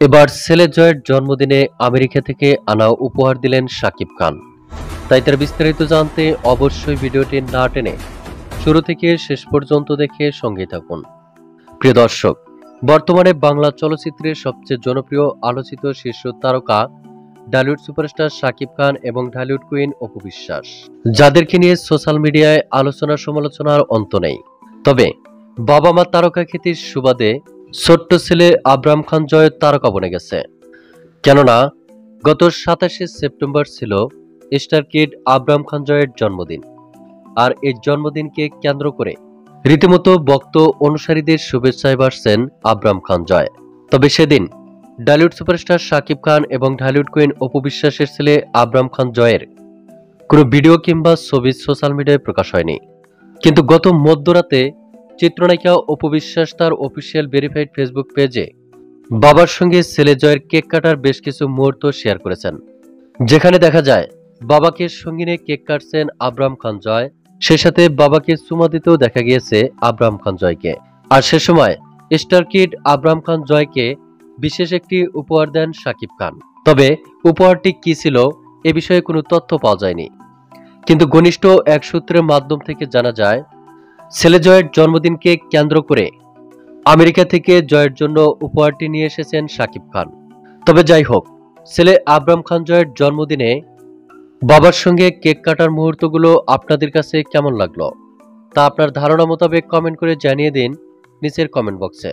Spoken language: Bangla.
এবার ছেলে জয়ের জন্মদিনে আমেরিকা থেকে আনা উপহার দিলেন শাকিব খান। তাই তার বিস্তারিত জানতে অবশ্যই ভিডিওটি না টেনে শুরু থেকে শেষ পর্যন্ত দেখে সঙ্গে থাকুন। প্রিয় দর্শক, বর্তমানে বাংলা চলচ্চিত্রের সবচেয়ে জনপ্রিয় আলোচিত শীর্ষ তারকা ঢালিউড সুপারস্টার শাকিব খান এবং ঢালিউড কুইন অপু বিশ্বাস, যাদেরকে নিয়ে সোশ্যাল মিডিয়ায় আলোচনা সমালোচনার অন্ত নেই। তবে বাবা মা তারকা খ্যাতির সুবাদে ছোট্ট ছেলে আবরাম খান জয় তারকা বনে গেছে। কেননা গত 27শে সেপ্টেম্বর ছিল স্টার কিড আবরাম খান জয়ের জন্মদিন। আর এই জন্মদিনকে কেন্দ্র করে রীতিমতো ভক্ত অনুসারীদের শুভেচ্ছায় ভাসছেন আবরাম খান জয়। তবে সেদিন ঢালিউড সুপারস্টার শাকিব খান এবং ঢালিউড কুইন অপু বিশ্বাসের ছেলে আবরাম খান জয়ের কোনো ভিডিও কিংবা ছবি সোশ্যাল মিডিয়ায় প্রকাশ হয়নি। কিন্তু গত মধ্যরাতে চিত্রনায়িকা অপু বিশ্বাস তার অফিসিয়াল ভেরিফাইড ফেসবুক পেজে বাবার সঙ্গে ছেলে জয়ের কেক কাটার বেশ কিছু মুহূর্ত শেয়ার করেছেন, যেখানে দেখা যায় বাবাকে সঙ্গে নিয়ে কেক কাটছেন আবরাম খান জয়। সে সাথে বাবাকে চুমা দিতেও দেখা গিয়েছে আবরাম খান জয়কে। আর সে সময় স্টার কিড আবরাম খান জয়কে বিশেষ একটি উপহার দেন শাকিব খান। তবে উপহারটি কি ছিল এ বিষয়ে কোনো তথ্য পাওয়া যায়নি। কিন্তু ঘনিষ্ঠ এক সূত্রের মাধ্যম থেকে জানা যায়, ছেলে জয়ের জন্মদিনকে কেন্দ্র করে আমেরিকা থেকে জয়ের জন্য উপহারটি নিয়ে এসেছেন শাকিব খান। তবে যাই হোক, ছেলে আবরাম খান জয়ের জন্মদিনে বাবার সঙ্গে কেক কাটার মুহূর্তগুলো আপনাদের কাছে কেমন লাগলো তা আপনার ধারণা মোতাবেক কমেন্ট করে জানিয়ে দিন নিচের কমেন্ট বক্সে।